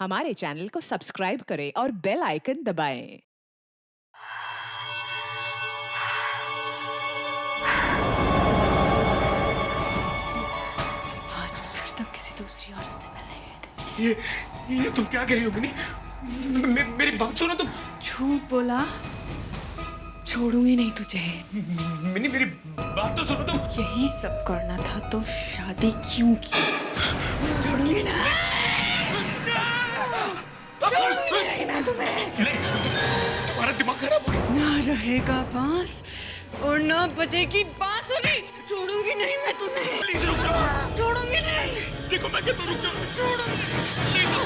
हमारे चैनल को सब्सक्राइब करें और बेल आइकन दबाएं। आज फिर तुम किसी दूसरी औरत से मिलने गए थे। ये तुम क्या कह रही हो मिनी? मेरी बात सुनो तुम। झूठ बोला, छोड़ूंगी नहीं तुझे। मिनी मेरी बात तो सुनो तुम। यही सब करना था तो शादी क्यों की? छोड़ूंगी ना, छोड़ूंगी नहीं मैं तुम्हें। तुम्हारा दिमाग खराब हो गया। ना रहेगा बांस और ना बजेगी बांसुरी। छोड़ूंगी नहीं मैं तुम्हें। प्लीज रुक जाओ। छोड़ूंगी नहीं। देखो मैं कहता हूं, रुक जाओ। छोड़ूंगी। नहीं तो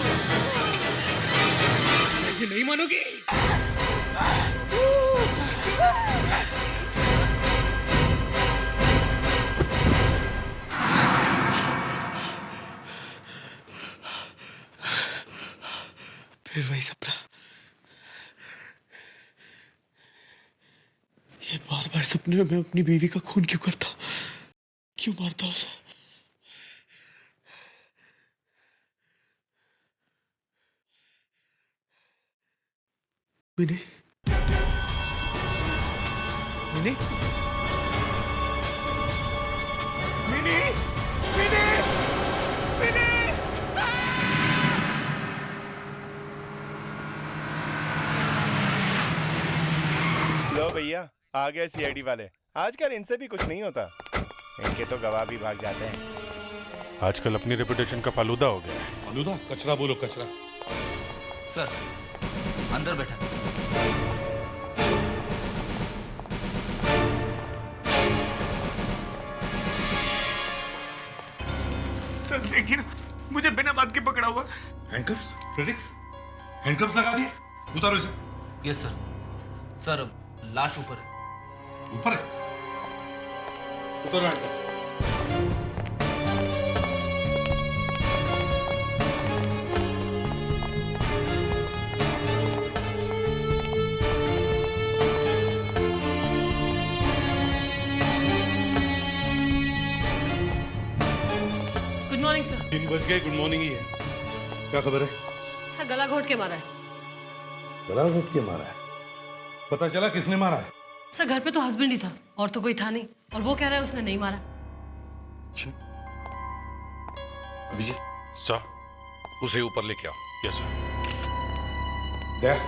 ऐसे नहीं मानोगी। फिर वही सपना। ये बार बार सपने में मैं अपनी बीवी का खून क्यों करता, क्यों मारता उसे? मिनी मिनी मिनी मिनी मिनी। लो भैया, आ गए सीआईडी वाले। आजकल इनसे भी कुछ नहीं होता, इनके तो गवाह भी भाग जाते हैं। आजकल अपनी रेपुटेशन का फालूदा हो गया है। फालूदा? कचरा बोलो, कचरा। सर अंदर बैठा। सर देखिए ना, मुझे बिना बात के पकड़ा हुआ। हैंडकफ्स? फ्रेडिक्स, हैंडकफ्स लगा दिए? उतारो इसे। Yes sir. सर अब लाश ऊपर है। ऊपर है? उतारो हैंडकफ्स। Good morning sir. 3 बज गए, गुड मॉर्निंग ही है। क्या खबर है? सर गला घोट के मारा है। गला घोट के मारा है? पता चला किसने मारा है? सर घर पे तो हस्बैंड ही था और तो कोई था नहीं, और वो कह रहा है उसने नहीं मारा। अच्छा, अभिजीत सर। उसे ऊपर लेके आओ। Yes sir. देख,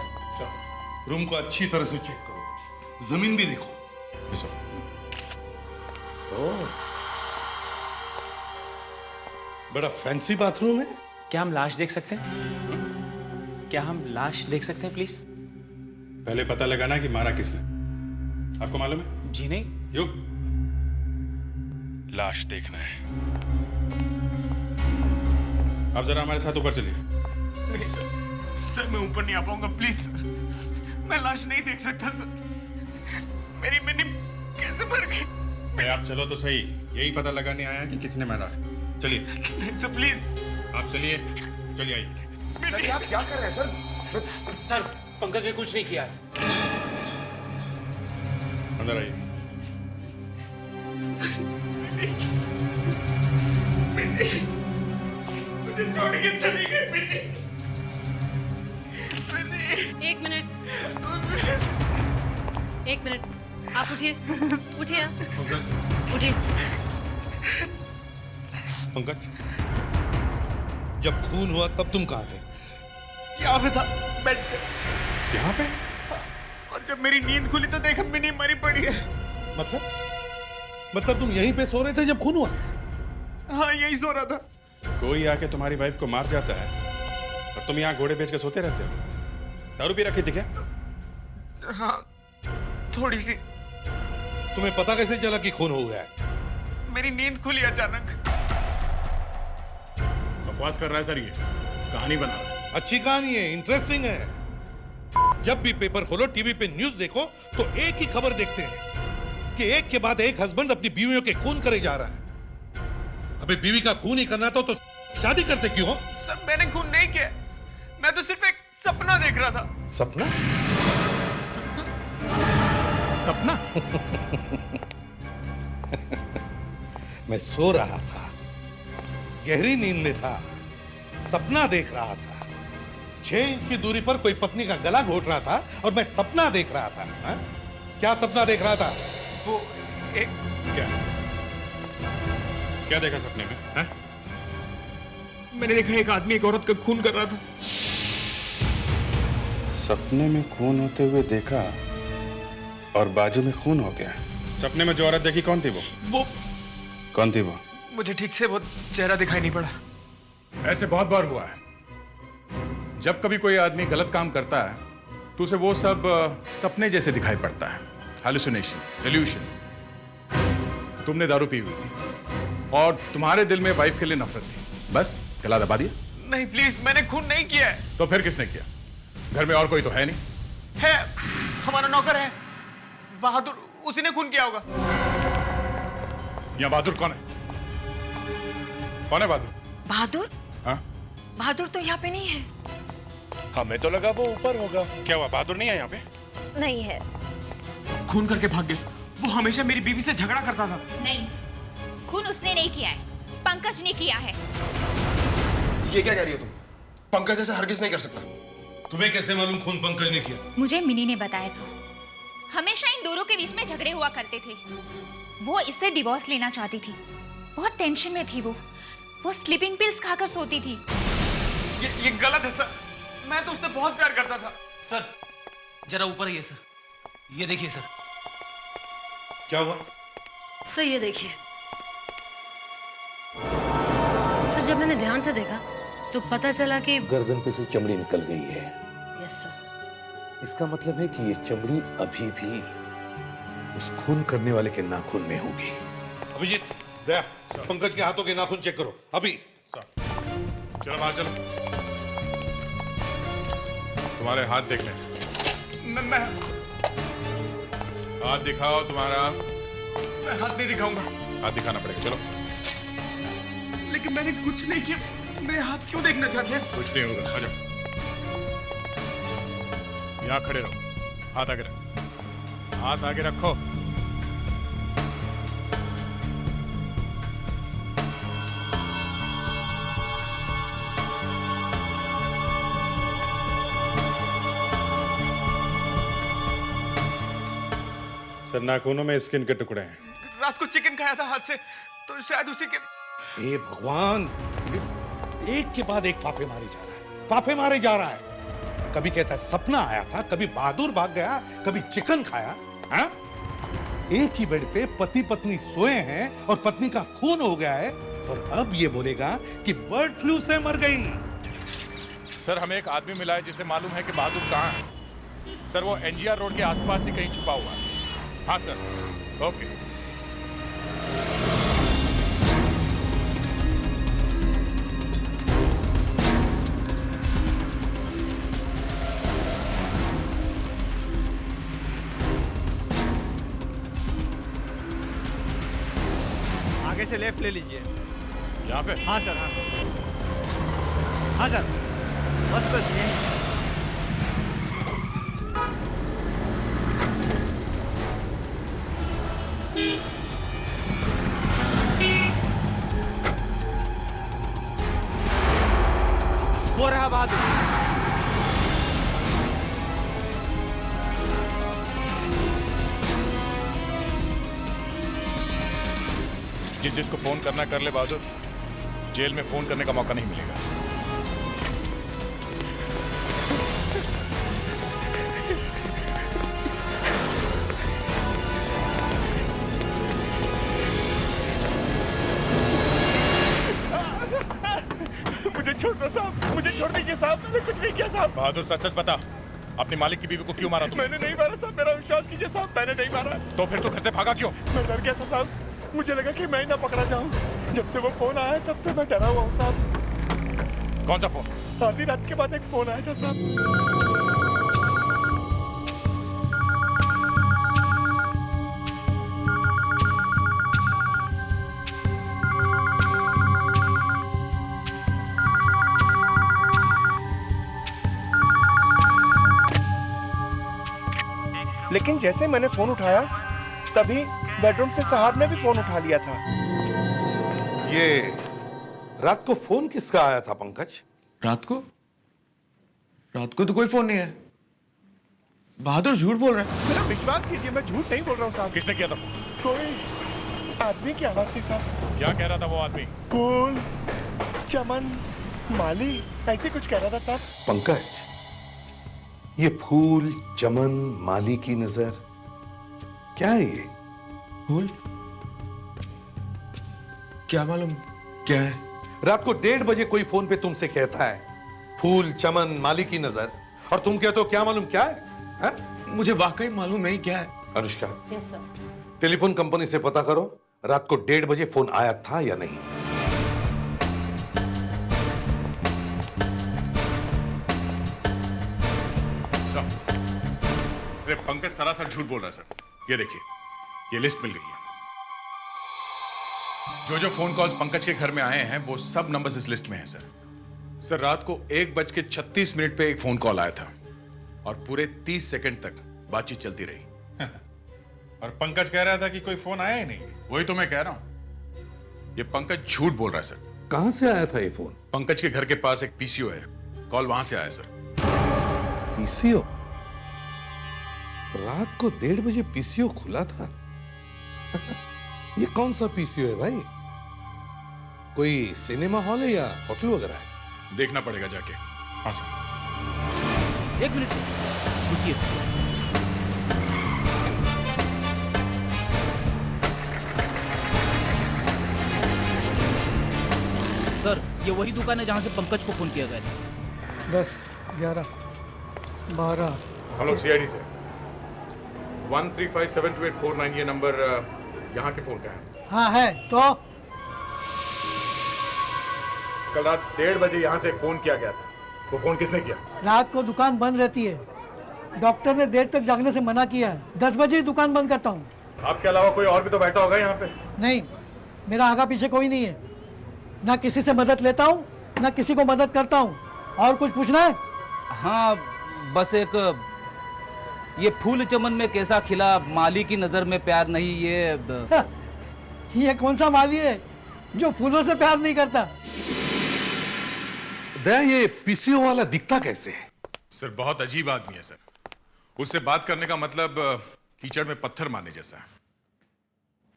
रूम को अच्छी तरह से चेक करो, जमीन भी देखो। Yes sir. बड़ा फैंसी बाथरूम है। क्या हम लाश देख सकते हैं? क्या हम लाश देख सकते हैं प्लीज? पहले पता लगाना कि मारा किसने। आपको मालूम है? जी नहीं। युग, लाश देखना है। आप जरा हमारे साथ ऊपर चलिए। नहीं सर, सर मैं ऊपर नहीं आ पाऊंगा, प्लीज। मैं लाश नहीं देख सकता सर। मेरी मिनी कैसे मर गई? अरे आप चलो तो सही, यही पता लगाने आया कि किसने मारा है। चलिए नहीं सर, प्लीज। आप चलिए, चलिए आइए। आप क्या कर रहे हैं सर? सर पंकज ने कुछ नहीं किया है। अंदर आइए। मुझे छोड़ के चली गई मिनी। एक मिनट, एक मिनट, आप उठिए, उठिए आप, उठिए। पंकज, जब खून हुआ तब तुम कहाँ थे? यहाँ पे था, बेड पे। यहाँ पे? और जब मेरी नींद खुली तो देखा मिनी मरी पड़ी है। मतलब तुम यहीं पे सो रहे थे जब खून हुआ? हाँ, यही सो रहा था। कोई आके तुम्हारी वाइफ को मार जाता है और तुम यहाँ घोड़े बेच के सोते रहते हो। दारू पी रखी थी क्या? हाँ, थोड़ी सी। तुम्हें पता कैसे चला कि खून हो गया है? मेरी नींद खुली अचानक। बकवास कर रहा है सर, ये कहानी बना रहा है। अच्छी कहानी है, इंटरेस्टिंग है। जब भी पेपर खोलो, टीवी पे न्यूज देखो तो एक ही खबर देखते हैं कि एक के बाद एक हस्बैंड अपनी बीवियों के खून करे जा रहा है। अबे बीवी का खून ही करना तो शादी करते क्यों हो? सर मैंने खून नहीं किया, मैं तो सिर्फ एक सपना देख रहा था। सपना? सपना? मैं सो रहा था, गहरी नींद में था, सपना देख रहा था। 6 इंच की दूरी पर कोई पत्नी का गला घोट रहा था और मैं सपना देख रहा था। हा? क्या सपना देख रहा था? वो एक क्या देखा सपने में? हैं? मैंने देखा एक आदमी एक औरत का खून कर रहा था। सपने में खून होते हुए देखा और बाजू में खून हो गया। सपने में जो औरत देखी कौन थी वो? कौन थी वो? मुझे ठीक से वो चेहरा दिखाई नहीं पड़ा। ऐसे बहुत बार हुआ है। जब कभी कोई आदमी गलत काम करता है तो उसे वो सब सपने जैसे दिखाई पड़ता है। Hallucination, delusion. तुमने दारू पी हुई थी और तुम्हारे दिल में वाइफ के लिए नफरत थी, बस गला दबा दिया। नहीं प्लीज, मैंने खून नहीं किया है। तो फिर किसने किया? घर में और कोई तो है नहीं। है, हमारा नौकर है बहादुर, उसी ने खून किया होगा। यहाँ बहादुर कौन है? कौन है बहादुर? बहादुर? हाँ? बहादुर तो यहाँ पे नहीं है। हमें तो लगा वो ऊपर होगा। क्या हुआ? बहादुर नहीं है यहाँ पे? नहीं है। खून करके भाग गए। वो हमेशा मेरी बीवी से झगड़ा करता था। नहीं, खून उसने नहीं किया है, पंकज ने किया है। ये क्या कह रही हो तुम? पंकज ऐसा हरगिज नहीं कर सकता। तुम्हें कैसे मालूम खून पंकज ने किया? मुझे मिनी ने बताया था। हमेशा इन दोनों के बीच में झगड़े हुआ करते थे। वो इससे डिवोर्स लेना चाहती थी। बहुत टेंशन में थी वो स्लीपिंग पिल्स खाकर सोती थी। ये गलत है सर। मैं तो उससे बहुत प्यार करता था। सर जरा ऊपर आइए सर, ये देखिए सर। क्या हुआ? सर ये देखिए। सर जब मैंने ध्यान से देखा तो पता चला कि गर्दन पे से चमड़ी निकल गई है। Yes sir. इसका मतलब है कि ये चमड़ी अभी भी उस खून करने वाले के नाखून में होगी। अभिजीत, दया, पंकज के हाथों के नाखून चेक करो अभी। चलो बाहर चलो। तुम्हारे हाथ देख लें। मैं हाथ दिखाओ तुम्हारा। हाथ नहीं दिखाऊंगा। हाथ दिखाना पड़ेगा। चलो। लेकिन मैंने कुछ नहीं किया। मेरे हाथ क्यों देखना चाहते हैं? कुछ नहीं होगा, आ जाओ। यहाँ खड़े रहो। हाथ आगे रखो। हाथ आगे रखो। सर नाखूनों में स्किन के टुकड़े हैं। रात को चिकन खाया था हाथ से, तो शायद उसी के। हे भगवान, एक के बाद एक फाफे मारे जा रहा है, फाफे मारे जा रहा है। कभी कहता है सपना आया था, कभी बहादुर भाग गया, कभी चिकन खाया। हाँ? एक ही बेड पे पति पत्नी सोए हैं और पत्नी का खून हो गया है, और अब ये बोलेगा कि बर्ड फ्लू से मर गई। सर हमें एक आदमी मिला है जिसे मालूम है कि बहादुर कहाँ है। सर वो एनजीआर रोड के आसपास ही कहीं छुपा हुआ है। हाँ सर, ओके। आगे से लेफ्ट ले लीजिए। यहाँ पे? हाँ सर, हाँ हाँ सर, बस बस यही। वो रहा बहादुर। जिसको फोन करना कर ले बहादुर, जेल में फोन करने का मौका नहीं मिलेगा। मुझे छोड़ दो साहब, मुझे छोड़ दीजिए साहब, मैंने कुछ नहीं किया साहब। बहादुर सच सच बता, अपने मालिक की बीवी को क्यों मारा तू? मैंने नहीं मारा साहब, मेरा विश्वास कीजिए साहब, मैंने नहीं मारा। तो फिर तू घर से भागा क्यों? मैं डर गया था साहब, मुझे लगा कि मैं ही ना पकड़ा जाऊं। जब से वो फोन आया तब से मैं डरा हुआ हूँ साहब। कौन सा फोन? आधी रात के बाद एक फोन आया था साहब। लेकिन जैसे मैंने फोन उठाया तभी बेडरूम से साहब ने भी फोन उठा लिया था। ये रात को फोन किसका आया था पंकज? रात को रात को तो कोई फोन नहीं है। बहादुर झूठ बोल रहा है। मेरा विश्वास कीजिए, मैं झूठ नहीं बोल रहा हूँ साहब। किसने किया था फोन? कोई आदमी की आवाज थी साहब। क्या कह रहा था वो आदमी? फूल, चमन, माली, ऐसे कुछ कह रहा था साहब। पंकज, ये फूल, चमन, माली की नजर, क्या है ये? फूल? क्या मालूम क्या है? रात को 1:30 बजे कोई फोन पे तुमसे कहता है फूल, चमन, माली की नजर, और तुम कहते हो क्या मालूम क्या है? मुझे वाकई मालूम नहीं क्या है। Anushka, yes sir. Telephone company से पता करो रात को 1:30 बजे फोन आया था या नहीं। सर, अरे पंकज सरासर झूठ बोल रहा है सर। ये देखिए, ये लिस्ट मिल गई है। जो जो फोन कॉल्स पंकज के घर में आए हैं वो सब नंबर्स इस लिस्ट में हैं सर। सर, रात को 1:36 पे एक फोन कॉल आया था और पूरे 30 सेकंड तक बातचीत चलती रही। और पंकज कह रहा था कि कोई फोन आया ही नहीं। वही तो मैं कह रहा हूं, ये पंकज झूठ बोल रहा है सर। कहां से आया था ये फोन? पंकज के घर के पास एक पीसीओ है, कॉल वहां से आया सर। पीसीओ? रात को 1:30 बजे पीसीओ खुला था? ये कौन सा पीसीओ है भाई? कोई सिनेमा हॉल है या होटल वगैरह है? देखना पड़ेगा जाके। हाँ सर। 1 मिनट रुकिए। सर, ये वही दुकान है जहां से पंकज को फोन किया गया था। 10, 11, 12। हम लोग सीआईडी से 1357284 ये नंबर यहाँ के फोन का है। हाँ है तो कल रात 1:30 बजे यहाँ से फोन किया गया था। वो फोन किसने किया? रात को दुकान बंद रहती है। डॉक्टर ने देर तक जागने से मना किया है। 10 बजे ही दुकान बंद करता हूँ। आपके अलावा कोई और भी तो बैठा होगा यहाँ पे? नहीं, मेरा आगा पीछे कोई नहीं है। ना किसी से मदद लेता हूँ ना किसी को मदद करता हूँ। और कुछ पूछना है? हाँ, बस एक ये फूल चमन में कैसा खिला, माली की नजर में प्यार नहीं, ये कौन सा माली है जो फूलों से प्यार नहीं करता? दया, ये पीसीओ वाला दिखता कैसे है? सर, बहुत अजीब आदमी है सर। उससे बात करने का मतलब कीचड़ में पत्थर मारने जैसा है।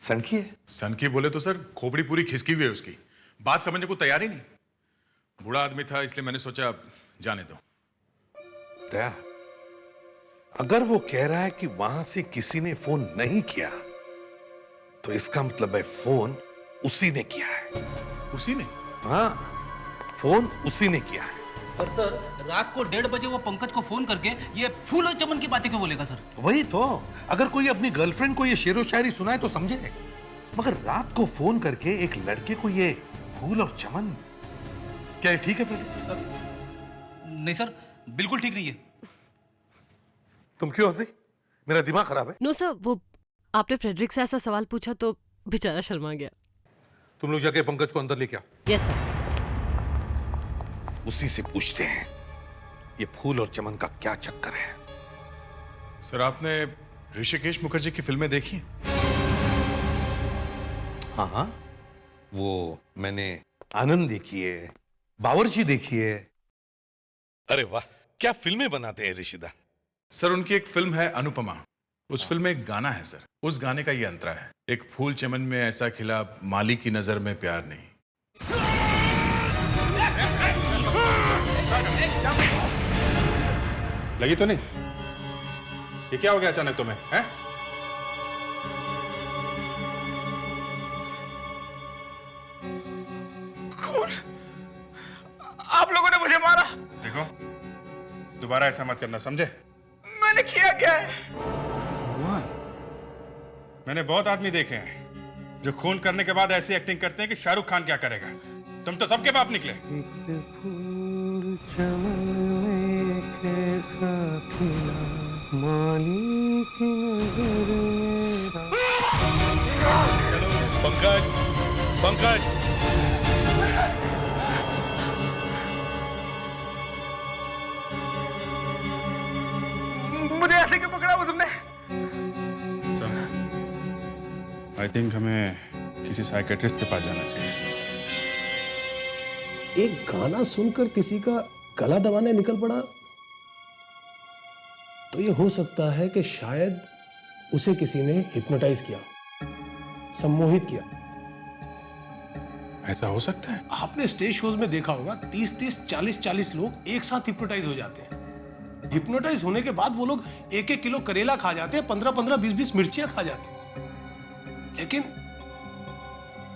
सनकी है? सनकी बोले तो सर खोपड़ी पूरी खिसकी हुई है उसकी, बात समझने को तैयार ही नहीं। बूढ़ा आदमी था इसलिए मैंने सोचा जाने दो। दया, अगर वो कह रहा है कि वहां से किसी ने फोन नहीं किया तो इसका मतलब है फोन उसी ने किया है। उसी ने? हाँ, फोन उसी ने किया है। पर सर, रात को 1:30 बजे वो पंकज को फोन करके ये फूल और चमन की बातें क्यों बोलेगा सर? वही तो, अगर कोई अपनी गर्लफ्रेंड को ये शेरो शायरी सुनाए तो समझे, मगर रात को फोन करके एक लड़के को ये फूल और चमन, क्या ये ठीक है फ्रेडेरिक्स? नहीं सर, बिल्कुल ठीक नहीं है। तुम क्यों हंसी? मेरा दिमाग खराब है? नो सर, वो आपने फ्रेडरिक से ऐसा सवाल पूछा तो बेचारा शर्मा गया। तुम लोग जाके पंकज को अंदर लेके आओ। Yes sir. उसी से पूछते हैं ये फूल और चमन का क्या चक्कर है। सर, आपने ऋषिकेश मुखर्जी की फिल्में देखी हैं? हाँ हाँ, वो मैंने आनंद देखी है, बावर्ची देखी है। अरे वाह, क्या फिल्में बनाते हैं ऋषिदा। सर, उनकी एक फिल्म है अनुपमा। उस फिल्म में एक गाना है सर, उस गाने का ये अंतरा है, एक फूल चमन में ऐसा खिला, माली की नजर में प्यार नहीं। लगी तो नहीं? ये क्या हो गया अचानक तुम्हें? हैं? कौन? आप लोगों ने मुझे मारा। देखो, दोबारा ऐसा मत करना, समझे? मैंने किया क्या है? भगवान, मैंने बहुत आदमी देखे हैं जो खून करने के बाद ऐसी एक्टिंग करते हैं कि शाहरुख खान क्या करेगा। तुम तो सबके बाप निकले। फूल चमन में कैसा खिला, माली की नजर में। पंकज, पंकज, मुझे ऐसे क्यों पकड़ा वो तुमने? सर, आई थिंक हमें किसी साइकेट्रिस्ट के पास जाना चाहिए। एक गाना सुनकर किसी का गला दबाने निकल पड़ा, तो ये हो सकता है कि शायद उसे किसी ने हिप्नोटाइज किया, सम्मोहित किया। ऐसा हो सकता है? आपने स्टेज शोज में देखा होगा 30-30, 40-40 लोग एक साथ हिप्नोटाइज हो जाते हैं। हिप्नोटाइज होने के बाद वो लोग 1-1 किलो करेला खा जाते हैं, 15-15, 20-20 मिर्चियां खा जाते हैं। लेकिन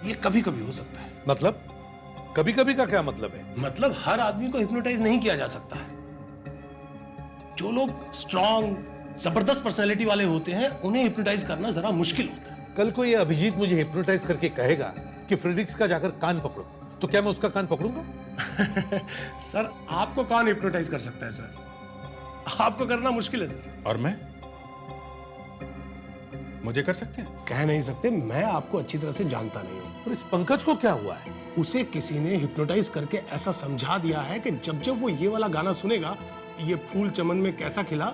ये कभी कभी हो सकता है। मतलब कभी कभी का क्या मतलब है? मतलब हर आदमी को हिप्नोटाइज नहीं किया जा सकता है। जो लोग स्ट्रॉन्ग, जबरदस्त पर्सनैलिटी वाले होते हैं, उन्हें हिप्नोटाइज करना जरा मुश्किल होता है। कल को ये अभिजीत मुझे हिप्नोटाइज करके कहेगा कि फ्रेडिक्स का जाकर कान पकड़ो, तो क्या मैं उसका कान पकड़ूंगा? सर, आपको कान हिप्नोटाइज कर सकता है सर, आपको करना मुश्किल है सर। और मैं? मुझे कर सकते हैं? कह नहीं सकते, मैं आपको अच्छी तरह से जानता नहीं हूं। और इस पंकज को क्या हुआ है? उसे किसी ने हिप्नोटाइज करके ऐसा समझा दिया है कि जब जब वो ये वाला गाना सुनेगा, ये फूल चमन में कैसा खिला,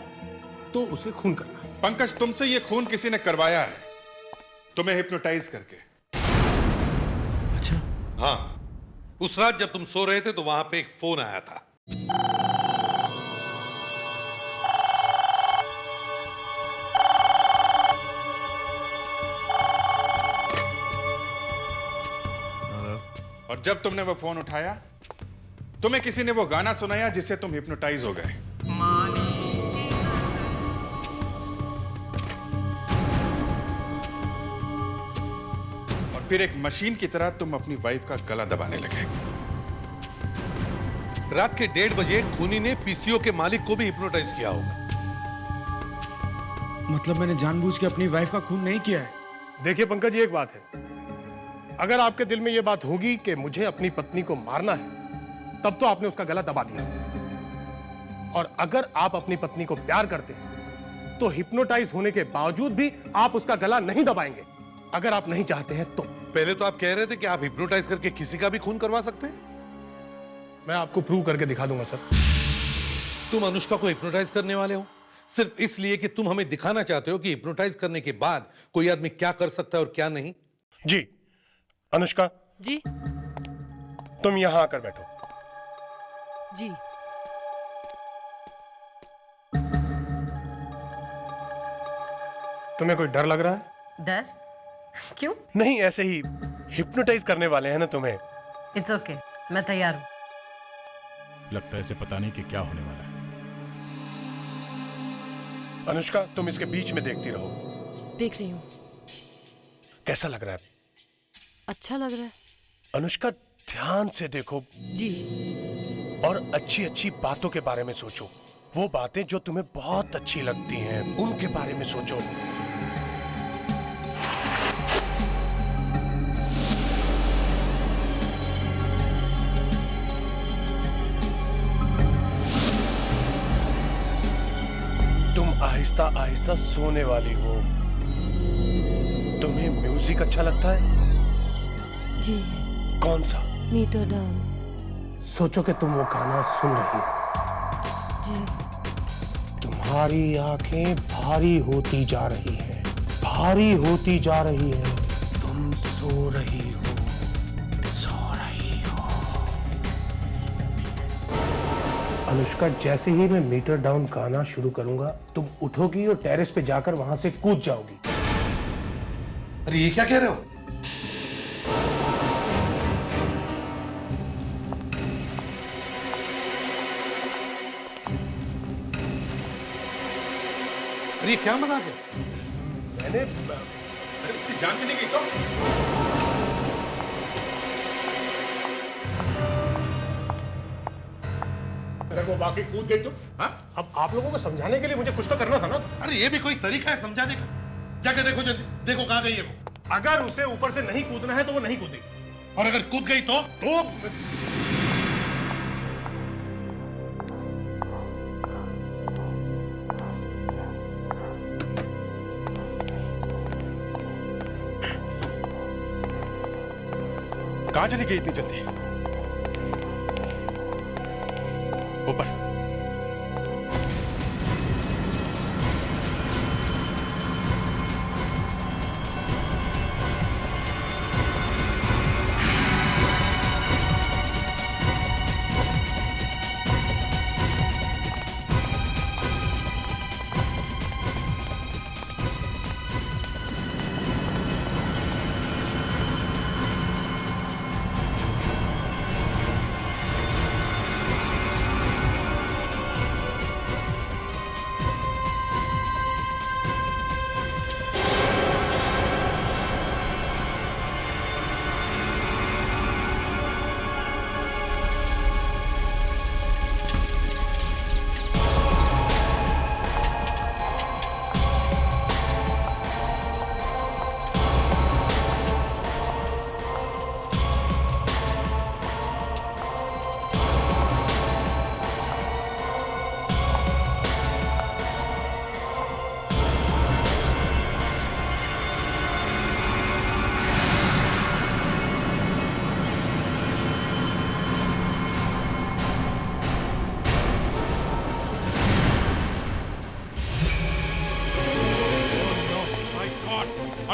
तो उसे खून करना है। पंकज, तुमसे ये खून किसी ने करवाया है, तुम्हें हिप्नोटाइज करके। अच्छा? हाँ, उस रात जब तुम सो रहे थे तो वहां पे एक फोन आया था। और जब तुमने वो फोन उठाया, तुम्हें किसी ने वो गाना सुनाया जिससे तुम हिप्नोटाइज हो गए। और फिर एक मशीन की तरह तुम अपनी वाइफ का गला दबाने लगे। रात के 1:30 बजे खूनी ने पीसीओ के मालिक को भी हिप्नोटाइज किया होगा। मतलब मैंने जानबूझ के अपनी वाइफ का खून नहीं किया है? देखिए पंकज, ये एक बात है, अगर आपके दिल में यह बात होगी कि मुझे अपनी पत्नी को मारना है, तब तो आपने उसका गला दबा दिया। और अगर आप अपनी पत्नी को प्यार करते हैं, तो हिप्नोटाइज होने के बावजूद भी आप उसका गला नहीं दबाएंगे। अगर आप नहीं चाहते हैं तो। पहले तो आप कह रहे थे कि आप हिप्नोटाइज करके किसी का भी खून करवा सकते हैं। मैं आपको प्रूव करके दिखा दूंगा सर। तुम अनुष्का को हिप्नोटाइज करने वाले हो सिर्फ इसलिए कि तुम हमें दिखाना चाहते हो कि हिप्नोटाइज करने के बाद कोई आदमी क्या कर सकता है और क्या नहीं। जी अनुष्का जी, तुम यहां आकर बैठो। जी। तुम्हें कोई डर लग रहा है? डर? क्यों? नहीं, ऐसे ही हिप्नोटाइज करने वाले हैं ना तुम्हें। इट्स ओके, मैं तैयार हूं। लगता है इसे पता नहीं कि क्या होने वाला है। अनुष्का, तुम इसके बीच में देखती रहो। देख रही हूँ। कैसा लग रहा है? अच्छा लग रहा है। अनुष्का, ध्यान से देखो जी, और अच्छी अच्छी बातों के बारे में सोचो। वो बातें जो तुम्हें बहुत अच्छी लगती हैं, उनके बारे में सोचो। तुम आहिस्ता आहिस्ता सोने वाली हो। तुम्हें म्यूजिक अच्छा लगता है? जी। कौन सा? Meter down. सोचो कि तुम वो गाना सुन रही हो। जी। तुम्हारी आंखें भारी होती जा रही हैं, भारी होती जा रही हैं। तुम सो रही हो, सो रही हो। अनुष्का, जैसे ही मैं मीटर डाउन गाना शुरू करूंगा, तुम उठोगी और टेरेस पे जाकर वहां से कूद जाओगी। अरे ये क्या कह रहे हो? अरे क्या मजाक है? मैंने उसकी जान चली गई तो? अगर वो वाकई कूद गई तो? हाँ? अब आप लोगों को समझाने के लिए मुझे कुछ तो करना था ना। अरे ये भी कोई तरीका है समझाने का? जाके देखो जल्दी, देखो कहां गई है वो। अगर उसे ऊपर से नहीं कूदना है तो वो नहीं कूदेगी। और अगर कूद गई तो? कहां चली गई इतनी जल्दी? ऊपर।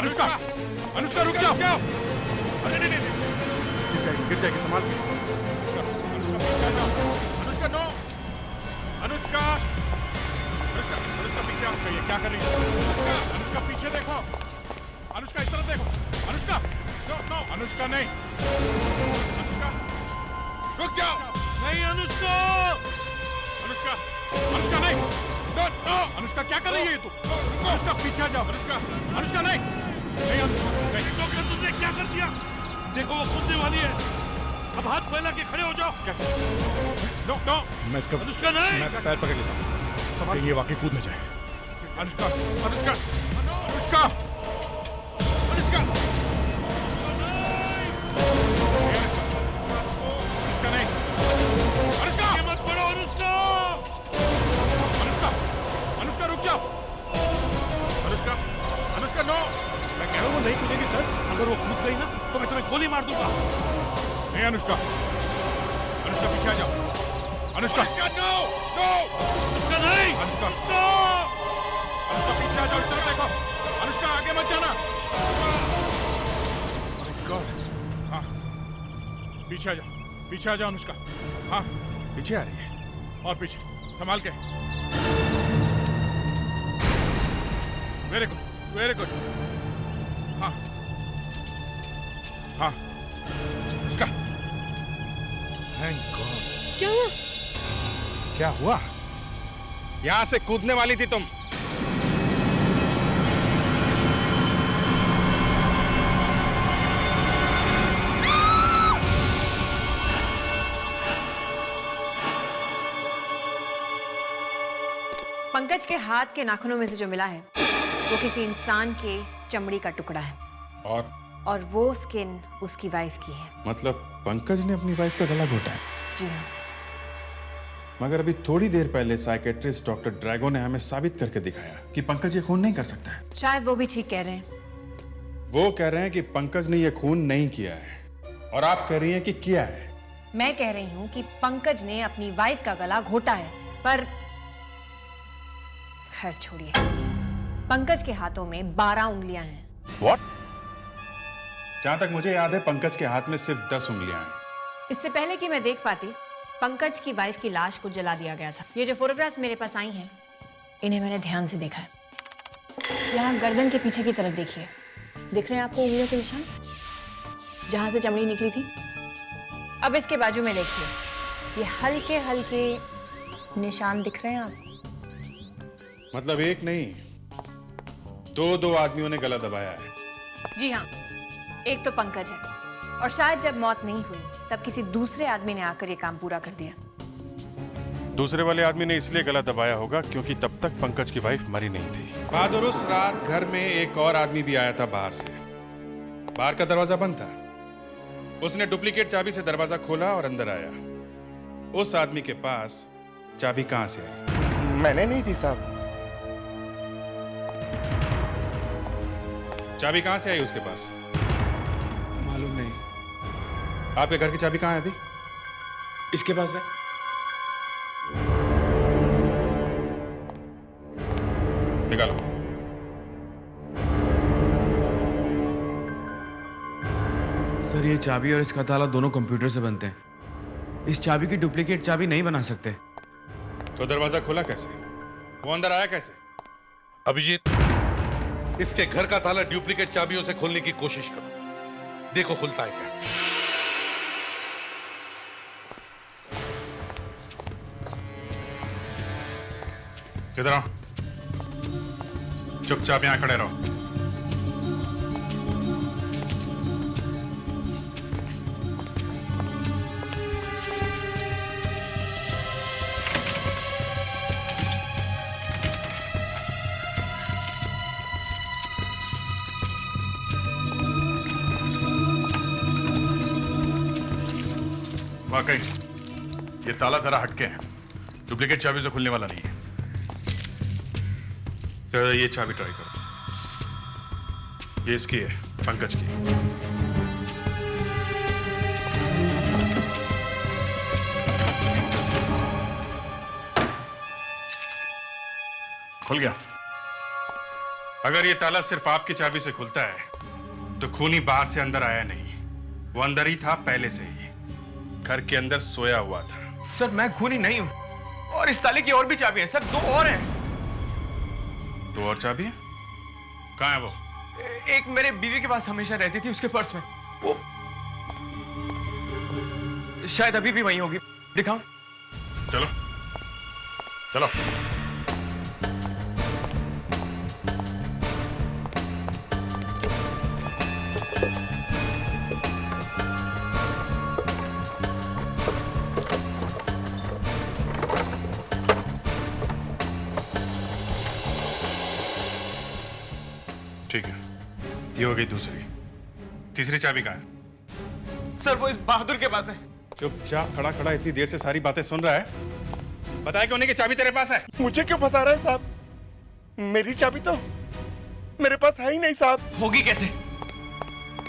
अनुष्का, अनुष्का रुक जाओ। नहीं, गिर जाएगी, संभाल के। अनुष्का पीछे आ जाओ। अनुष्का नो, अनुष्का, अनुष्का पीछे आओ। ये क्या कर रही है? अनुष्का पीछे देखो। अनुष्का इस तरफ देखो। अनुष्का, नो, अनुष्का नहीं। अनुष्का, रुक जाओ। नहीं अनुष्का, अनुष्का नहीं। नो, अनुष्का क्या कर रही है तू? अनुष्का पीछे आ जाओ। अनुष्का नहीं, अनुष्का नहीं। तो तुमने क्या कर दिया? देखो वो कूदने वाली है। अब हाथ फैला के खड़े हो जाओ। नो, मैं इसका अनुष्का नहीं, मैं पैर पकड़ लेता हूँ कि ये वाकई कूद न जाए। अनुष्का, अनुष्का, अनुष्का, अनुष्का, अनुष्का नहीं, अनुष्का मत पड़ो। अनुष्का, अनुष्का, अनुष्का रुक जाओ। अनुष्का, अनुष्का नो, मैं कह रहा हूँ वो नहीं कूदेगी सर। अगर वो कूद गई ना तो मैं तुम्हें गोली मार दूंगा। नहीं अनुष्का, अनुष्का पीछे आ जाओ। अनुष्का, नो, नो, अनुष्का नहीं, अनुष्का, नो, अनुष्का पीछे आ जाओ। इस तरफ देखो। अनुष्का आगे मत जाना। हाँ, पीछे आ जाओ, पीछे आ जाओ अनुष्का। हाँ, पीछे आ रही है और पीछे संभाल के। Very good, very good. हाँ, हाँ, अनुष्का। Thank God. क्या हुआ? क्या हुआ? यहां से कूदने वाली थी तुम। पंकज के हाथ के नाखूनों में से जो मिला है वो किसी इंसान के चमड़ी का टुकड़ा है और वो स्किन उसकी वाइफ की है। मतलब पंकज ने अपनी वाइफ का गला घोटा है? जी हाँ। मगर अभी थोड़ी देर पहले साइकेट्रिस्ट डॉक्टर ड्रैगो ने हमें साबित करके दिखाया कि पंकज ये खून नहीं कर सकता है। शायद वो भी ठीक कह रहे हैं। वो कह रहे हैं कि पंकज ने ये खून नहीं किया है और आप कह रही हैं कि किया है। मैं कह रही हूँ कि पंकज ने अपनी वाइफ का गला घोटा है, पर खैर छोड़िए। पंकज के हाथों में 12 उंगलियां हैं। What? जहां तक मुझे याद है पंकज के हाथ में सिर्फ 10 उंगलियां हैं। इससे पहले कि मैं देख पाती, पंकज की वाइफ की लाश को जला दिया गया था। ये जो फोटोग्राफ्स मेरे पास आई हैं, इन्हें मैंने ध्यान से देखा है। यहाँ गर्दन के पीछे की तरफ देखिए, दिख रहे हैं आपको उंगलियों के निशान जहां से चमड़ी निकली थी? अब इसके बाजू में देखिए, ये हल्के हल्के निशान दिख रहे हैं आपको? मतलब एक नहीं, दो आदमियों ने गला दबाया है। जी हाँ, एक तो पंकज है और शायद जब मौत नहीं हुई तब किसी दूसरे आदमी ने आकर ये काम पूरा कर दिया। दूसरे वाले आदमी ने इसलिए गला दबाया होगा क्योंकि तब तक पंकज की वाइफ मरी नहीं थी। बहादुर उस रात घर में एक और आदमी भी आया था बाहर से। बाहर का दरवाजा बंद था। उसने डुप्लीकेट चाबी से दरवाजा खोला और अंदर आया। उस आदमी के पास चाबी कहां से आई? मैंने नहीं थी साहब। चाबी कहां से आई उसके पास? मालूम नहीं। आपके घर की चाबी कहां है अभी? इसके पास है। निकालो। सर ये चाबी और इसका ताला दोनों कंप्यूटर से बनते हैं। इस चाबी की डुप्लीकेट चाबी नहीं बना सकते। तो दरवाजा खोला कैसे? वो अंदर आया कैसे? अभिजीत, इसके घर का ताला डुप्लीकेट चाबियों से खोलने की कोशिश करो, देखो खुलता है क्या। इधर आओ, चुपचाप यहां खड़े रहो। वाकई ये ताला जरा हटके है, डुप्लीकेट चाबी से खुलने वाला नहीं है। तो ये चाबी ट्राई करो। ये इसकी है, पंकज की। खुल गया। अगर ये ताला सिर्फ आपकी चाबी से खुलता है तो खूनी बाहर से अंदर आया नहीं, वो अंदर ही था पहले से ही, घर के अंदर सोया हुआ था। सर मैं खूनी नहीं हूं, और इस ताले की और भी चाबी है सर, 2 और हैं। 2 और चाबी है? कहाँ है वो? एक मेरे बीवी के पास हमेशा रहती थी, उसके पर्स में। वो शायद अभी भी वहीं होगी, दिखाऊं? चलो चलो। ठीक है, ये हो गई दूसरी। तीसरी चाबी कहाँ है? सर वो इस बहादुर के पास है। चुपचाप खड़ा खड़ा इतनी देर से सारी बातें सुन रहा है, बताया क्यों नहीं कि चाबी तेरे पास है? मुझे क्यों फंसा रहा है साहब? मेरी चाबी तो मेरे पास है ही नहीं साहब। होगी कैसे?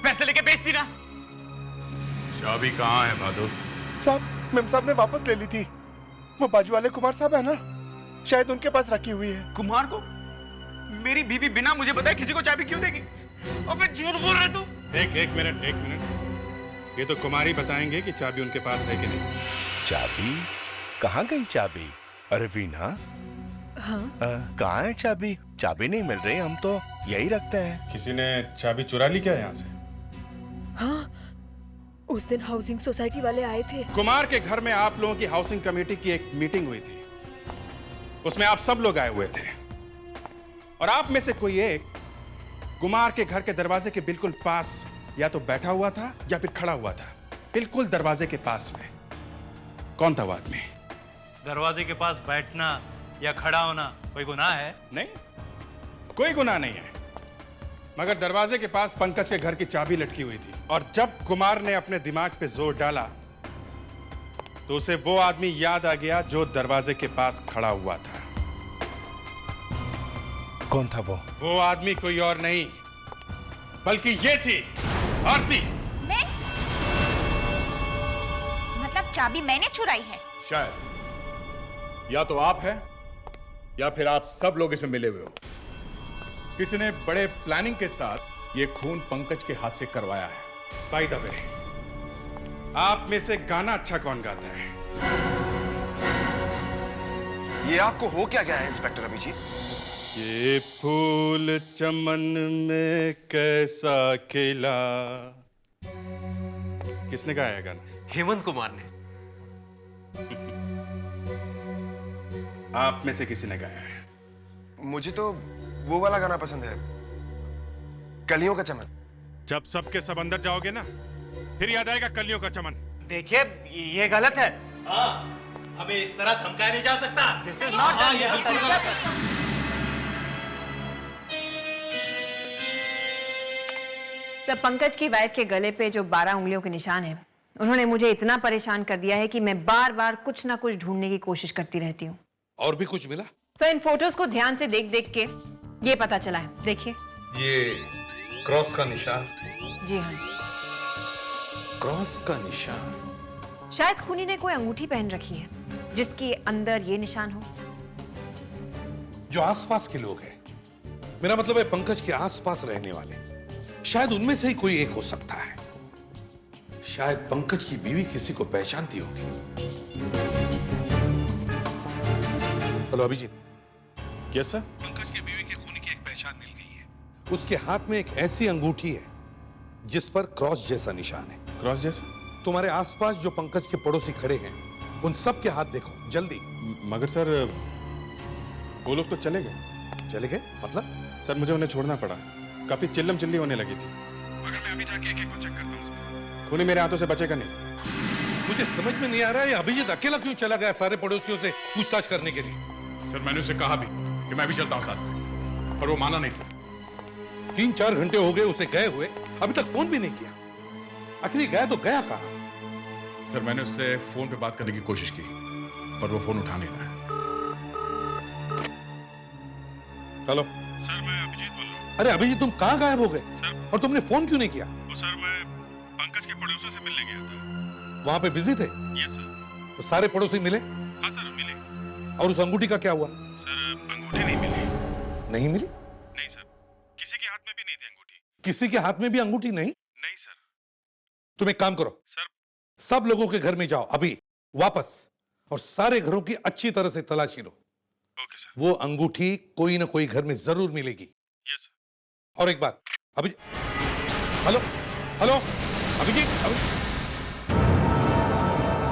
पैसे लेके बेच दी ना। चाबी कहाँ है बहादुर? साहब मेम साहब ने वापस ले ली थी। वो बाजू वाले कुमार साहब है ना, शायद उनके पास रखी हुई है। कुमार को? मेरी बीवी बिना मुझे बताए किसी को चाबी क्यों देगी? अबे झूठ बोल रहे तू। एक मिनट। ये तो कुमारी बताएंगे कि चाबी उनके पास है कि नहीं। चाबी? कहाँ गई चाबी? अरे वीना, हाँ? कहाँ है चाबी? चाबी नहीं मिल रही, हम तो यही रखते हैं। किसी ने चाबी चुरा ली क्या यहाँ से? हाँ, उस दिन हाउसिंग सोसाइटी वाले आए थे। कुमार के घर में आप लोगों की हाउसिंग कमेटी की एक मीटिंग हुई थी, उसमें आप सब लोग आए हुए थे, और आप में से कोई एक कुमार के घर के दरवाजे के बिल्कुल पास या तो बैठा हुआ था या फिर खड़ा हुआ था, बिल्कुल दरवाजे के पास में। कौन था वो आदमी? दरवाजे के पास बैठना या खड़ा होना कोई गुनाह है? नहीं, कोई गुनाह नहीं है, मगर दरवाजे के पास पंकज के घर की चाबी लटकी हुई थी, और जब कुमार ने अपने दिमाग पे जोर डाला तो उसे वो आदमी याद आ गया जो दरवाजे के पास खड़ा हुआ था। कौन था वो? वो आदमी कोई और नहीं बल्कि ये थी आरती। मैं? मतलब चाबी मैंने चुराई है? शायद या तो आप हैं या फिर आप सब लोग इसमें मिले हुए हो। किसी ने बड़े प्लानिंग के साथ ये खून पंकज के हाथ से करवाया है। बाय द वे, आप में से गाना अच्छा कौन गाता है? ये आपको हो क्या गया है इंस्पेक्टर अभिजीत? ये फूल चमन में कैसा खिला। किसने गाया है गाना? हेमंत कुमार ने। आप में से किसी ने गाया है? मुझे तो वो वाला गाना पसंद है, कलियों का चमन। जब सबके सब अंदर जाओगे ना, फिर याद आएगा कलियों का चमन। देखिए ये गलत है। हमें इस तरह धमकाया नहीं जा सकता। This is not. तब पंकज की वाइफ के गले पे जो 12 उंगलियों के निशान हैं, उन्होंने मुझे इतना परेशान कर दिया है कि मैं बार बार कुछ ना कुछ ढूंढने की कोशिश करती रहती हूँ। और भी कुछ मिला? तो इन फोटोज को ध्यान से देख देख के ये पता चला है। देखिए ये क्रॉस का निशान। जी हाँ, क्रॉस का निशान। शायद खूनी ने कोई अंगूठी पहन रखी है जिसके अंदर ये निशान हो। जो आसपास के लोग हैं, मेरा मतलब है पंकज के आसपास रहने वाले, शायद उनमें से ही कोई एक हो सकता है। शायद पंकज की बीवी किसी को पहचानती होगी। Hello Abhijit. Yes sir. Pankaj की बीवी के खूनी की एक पहचान मिल गई है। उसके हाथ में एक ऐसी अंगूठी है जिस पर क्रॉस जैसा निशान है। क्रॉस जैसा? तुम्हारे आसपास जो पंकज के पड़ोसी खड़े हैं, उन सब के हाथ देखो जल्दी। मगर सर वो लोग तो चले गए। चले गए मतलब? सर मुझे उन्हें छोड़ना पड़ा, काफी चिल्लम चिल्ली होने लगी थी। मगर मैं अभी जाके एक-एक को चेक करता हूं सर। खूनी मेरे हाथों से बचेगा नहीं। मुझे समझ में नहीं आ रहा है अभिजीत अकेला क्यों चला गया सारे पड़ोसियों से पूछताछ करने के लिए? सर मैंने उसे कहा भी कि मैं भी चलता हूं साथ में, पर वो माना नहीं सर। 3-4 घंटे हो गए उसे गए हुए, अभी तक फोन भी नहीं किया। आखिर गया तो गया कहां? सर मैंने उससे फोन पे बात करने की कोशिश की, पर वो फोन उठा नहीं रहा है। हेलो सर, मैं अभिजीत बोल रहा हूँ। अरे अभिजीत तुम कहां गायब हो गए? और तुमने फोन क्यों नहीं किया? वो सर मैं पंकज के पड़ोसियों से मिलने गया था। वहां पे बिजी थे? Yes sir. तो सारे पड़ोसी मिले? हाँ सर मिले। और उस अंगूठी का क्या हुआ? सर अंगूठी नहीं मिली। नहीं मिली? नहीं सर। किसी के हाथ में भी अंगूठी नहीं? नहीं सर। तुम एक काम करो सर, सब लोगों के घर में जाओ अभी वापस, और सारे घरों की अच्छी तरह से तलाशी लो। Okay sir. वो अंगूठी कोई ना कोई घर में जरूर मिलेगी। Yes sir. और एक बात, अभी हेलो हेलो अभिजीत,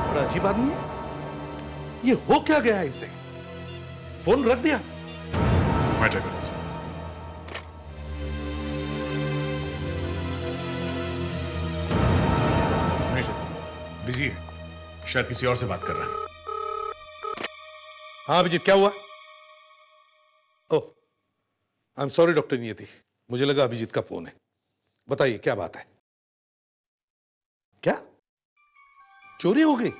बड़ा अजीब आदमी है ये। हो क्या गया है इसे? फोन रख दिया। मैं ट्राई करता हूं सर। नहीं सर, बिजी है, शायद किसी और से बात कर रहा है। हाँ अभिजीत, क्या हुआ? ओह, आई एम सॉरी डॉक्टर नियति, मुझे लगा अभिजीत का फोन है। बताइए क्या बात है? क्या चोरी हो गई?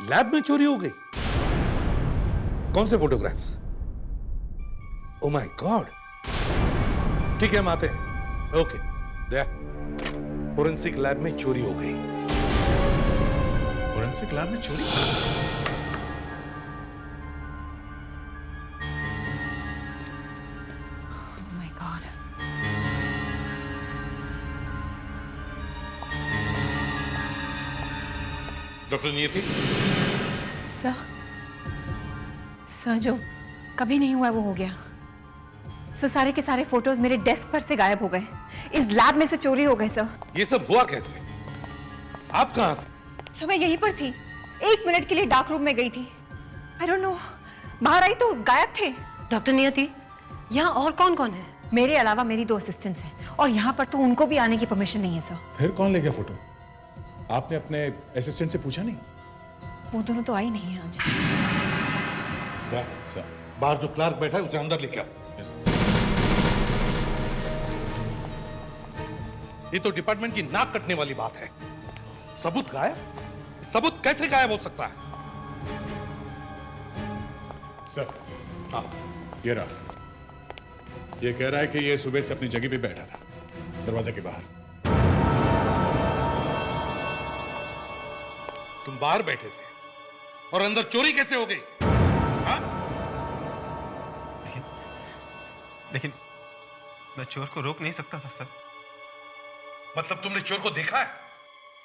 लैब में चोरी हो गई? कौन से फोटोग्राफ्स? Oh my God. ठीक है, हम आते हैं। ओके, दया, फोरेंसिक लैब में चोरी हो गई। फोरेंसिक लैब में चोरी? डॉक्टर नियति, सर जो कभी नहीं हुआ वो हो गया। सर सारे के सारे फोटोज मेरे डेस्क पर से गायब हो गए। इस लैब में से चोरी हो गए सर। ये सब हुआ कैसे? आप कहां थे? सर मैं यहीं पर थी, 1 मिनट के लिए डार्क रूम में गई थी। आई डोंट नो, बाहर आई तो गायब थे। डॉक्टर नियति, यहाँ और कौन कौन है? मेरे अलावा मेरी 2 असिस्टेंट्स हैं, और यहाँ पर तो उनको भी आने की परमिशन नहीं है सर। फिर कौन ले गया फोटो? आपने अपने असिस्टेंट से पूछा नहीं? वो दोनों तो आई नहीं है आज। सर, बाहर जो क्लार्क बैठा है उसे अंदर लेके आओ। यस। ये तो डिपार्टमेंट की नाक कटने वाली बात है। सबूत गायब? सबूत कैसे गायब हो सकता है? सर, हाँ, ये रहा। ये कह रहा है कि ये सुबह से अपनी जगह पे बैठा था, दरवाजे के बाहर। तुम बाहर बैठे थे और अंदर चोरी कैसे हो गई? हाँ? लेकिन मैं चोर को रोक नहीं सकता था सर। मतलब तुमने चोर को देखा है?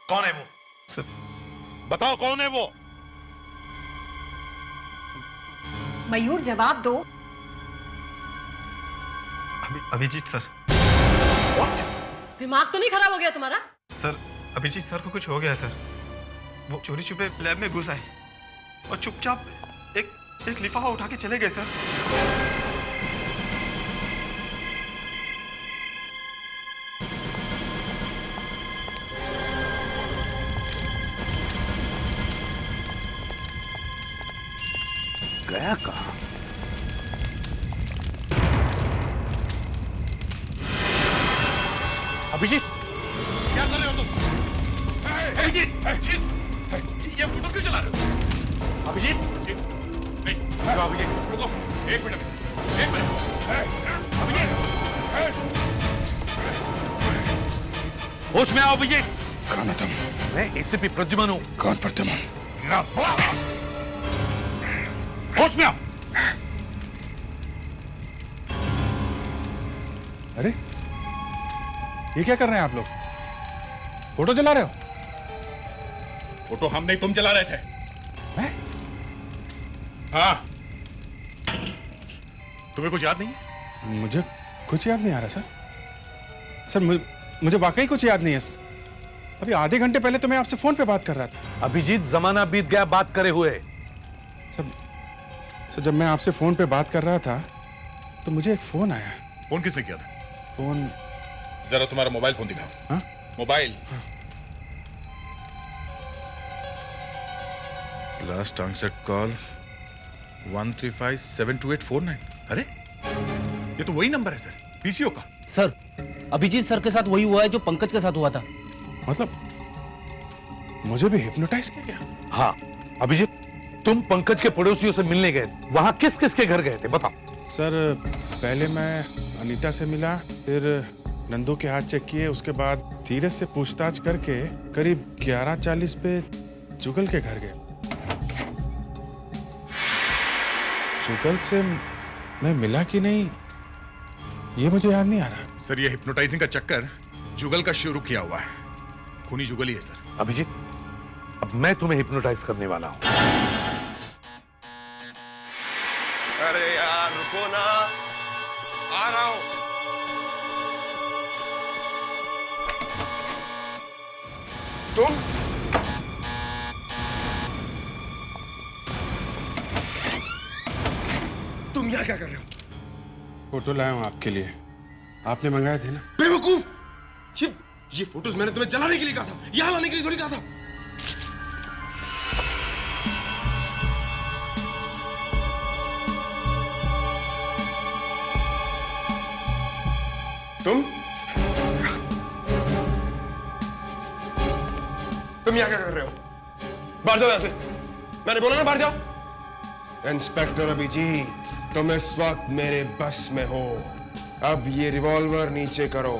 कौन है वो? सर, बताओ कौन है वो? मयूर जवाब दो। अभिजीत सर। दिमाग तो नहीं खराब हो गया तुम्हारा? सर, अभिजीत सर को कुछ हो गया सर। वो चोरी छुपे लैब में घुस आए और चुपचाप एक लिफाफा उठा के चले गए सर। गया कहाँ? अभिजीत, क्या कर रहे हो तुम? अभिजीत, ये फोटो क्यों चला रहे हो? अभिजीत, नहीं, अभिजीत, रुको, एक मिनट। अभिजीत, होश में आओ अभिजीत। कौन हो तुम? मैं एसीपी प्रद्युमन हूँ। कौन प्रद्युमन? होश में आओ। अरे, ये क्या कर रहे हैं आप लोग? फोटो जला रहे हो? फोटो हम नहीं, तुम जला रहे थे। मैं? हाँ। तुम्हें कुछ याद नहीं? मुझे कुछ याद नहीं आ रहा सर। सर मुझे वाकई कुछ याद नहीं है। अभी आधे घंटे पहले तो मैं आपसे फोन पे बात कर रहा था। अभिजीत, जमाना बीत गया बात करे हुए। सर जब मैं आपसे फोन पे बात कर रहा था तो मुझे एक फोन आया। फोन किसने किया था? फोन, जरा तुम्हारा मोबाइल फोन दिखाओ। हाँ? मोबाइल। Last answered call 135728449। अरे, ये तो वही नंबर है सर, पीसीओ का। सर, अभिजीत सर के साथ वही हुआ है जो पंकज के साथ हुआ था। मतलब मुझे भी हिप्नोटाइज किया गया? हाँ अभिजीत, तुम पंकज के पड़ोसियों से मिलने गए, वहां किस किस के घर गए थे बताओ। सर पहले मैं अनीता से मिला, फिर नंदू के हाथ चेक किए, उसके बाद धीरज से पूछताछ करके करीब 11:40 पे जुगल के घर गए। जुगल से मैं मिला कि नहीं ये मुझे याद नहीं आ रहा। सर ये हिप्नोटाइजिंग का चक्कर जुगल का शुरू किया हुआ है। खूनी जुगल ही है सर। अभिजीत, अब मैं तुम्हें हिप्नोटाइज करने वाला हूं। अरे यार रुको ना, आ रहा हूं। तुम यहाँ क्या कर रहे हो? फोटो लाया हूं आपके लिए, आपने मंगाए थे ना। बेवकूफ! ये फोटोज मैंने तुम्हें जलाने के लिए कहा था, यहाँ लाने के लिए थोड़ी कहा था। तुम यहाँ क्या कर रहे हो? बाहर जाओ यहाँ से। मैंने बोला ना बाहर जाओ। इंस्पेक्टर अभिजीत, तुम इस वक्त मेरे बस में हो। अब ये रिवॉल्वर नीचे करो।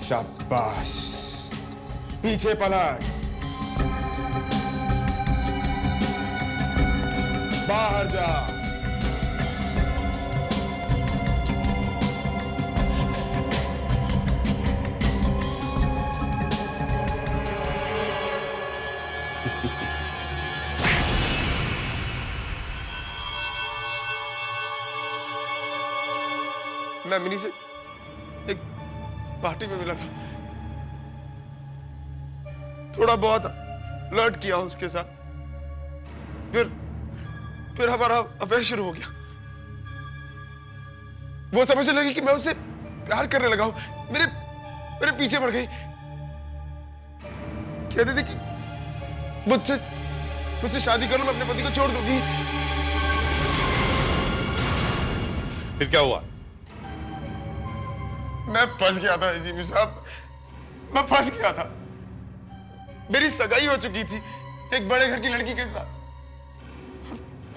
शाबाश, पीछे पलट। बाहर जा। मैं मिनी से एक पार्टी में मिला था, थोड़ा बहुत फ्लर्ट किया उसके साथ, फिर हमारा अफेयर शुरू हो गया। वो समझने लगी कि मैं उससे प्यार करने लगा हूं। मेरे पीछे पड़ गई, कहती थी कि मुझसे शादी कर लो, मैं अपने पति को छोड़ दूंगी। फिर क्या हुआ? मैं फंस गया था एसीपी साहब, मैं फंस गया था। मेरी सगाई हो चुकी थी एक बड़े घर की लड़की के साथ,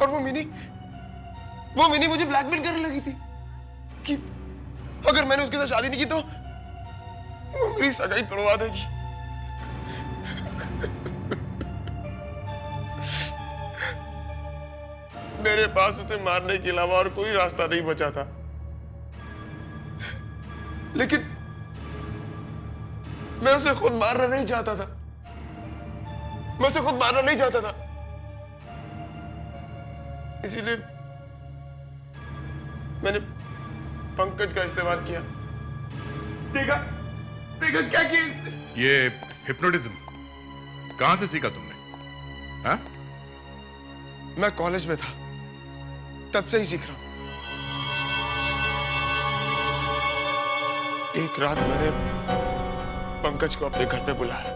और वो मिनी मुझे ब्लैकमेल करने लगी थी कि अगर मैंने उसके साथ शादी नहीं की तो वो मेरी सगाई तोड़वा देगी। मेरे पास उसे मारने के अलावा और कोई रास्ता नहीं बचा था, लेकिन मैं उसे खुद मारना नहीं चाहता था। इसीलिए मैंने पंकज का इस्तेमाल किया। देखा क्या किया इसने? ये हिप्नोटिज्म कहां से सीखा तुमने? हाँ? मैं कॉलेज में था, तब से ही सीख रहा हूं। एक रात मैंने पंकज को अपने घर पे बुलाया।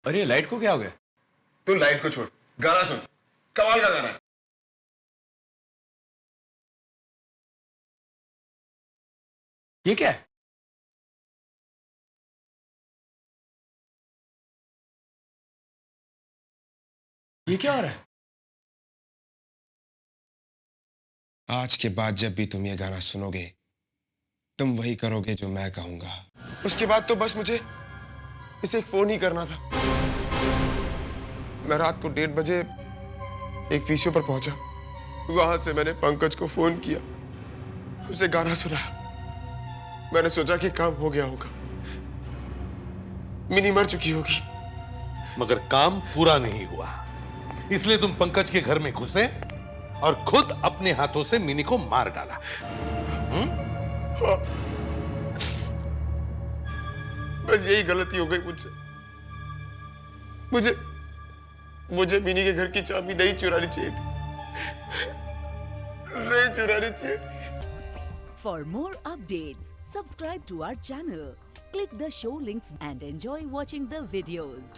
अरे लाइट को क्या हो गया? तू लाइट को छोड़, गाना सुन, कमाल का गाना है। ये क्या है? ये क्या हो रहा है? आज के बाद जब भी तुम ये गाना सुनोगे, तुम वही करोगे जो मैं कहूंगा। उसके बाद तो बस मुझे इसे एक फोन ही करना था। मैं रात को 1:30 बजे एक पीसीओ पर पहुंचा। वहां से मैंने पंकज को फोन किया, उसे गाना सुनाया। मैंने सोचा कि काम हो गया होगा, मिनी मर चुकी होगी। मगर काम पूरा नहीं हुआ, इसलिए तुम पंकज के घर में घुसे और खुद अपने हाथों से मिनी को मार डाला। हाँ। बस यही गलती हो गई मुझसे। मुझे मिनी के घर की चाबी नहीं चुरानी चाहिए थी। For more updates, subscribe to our channel, click the show links and enjoy watching the videos.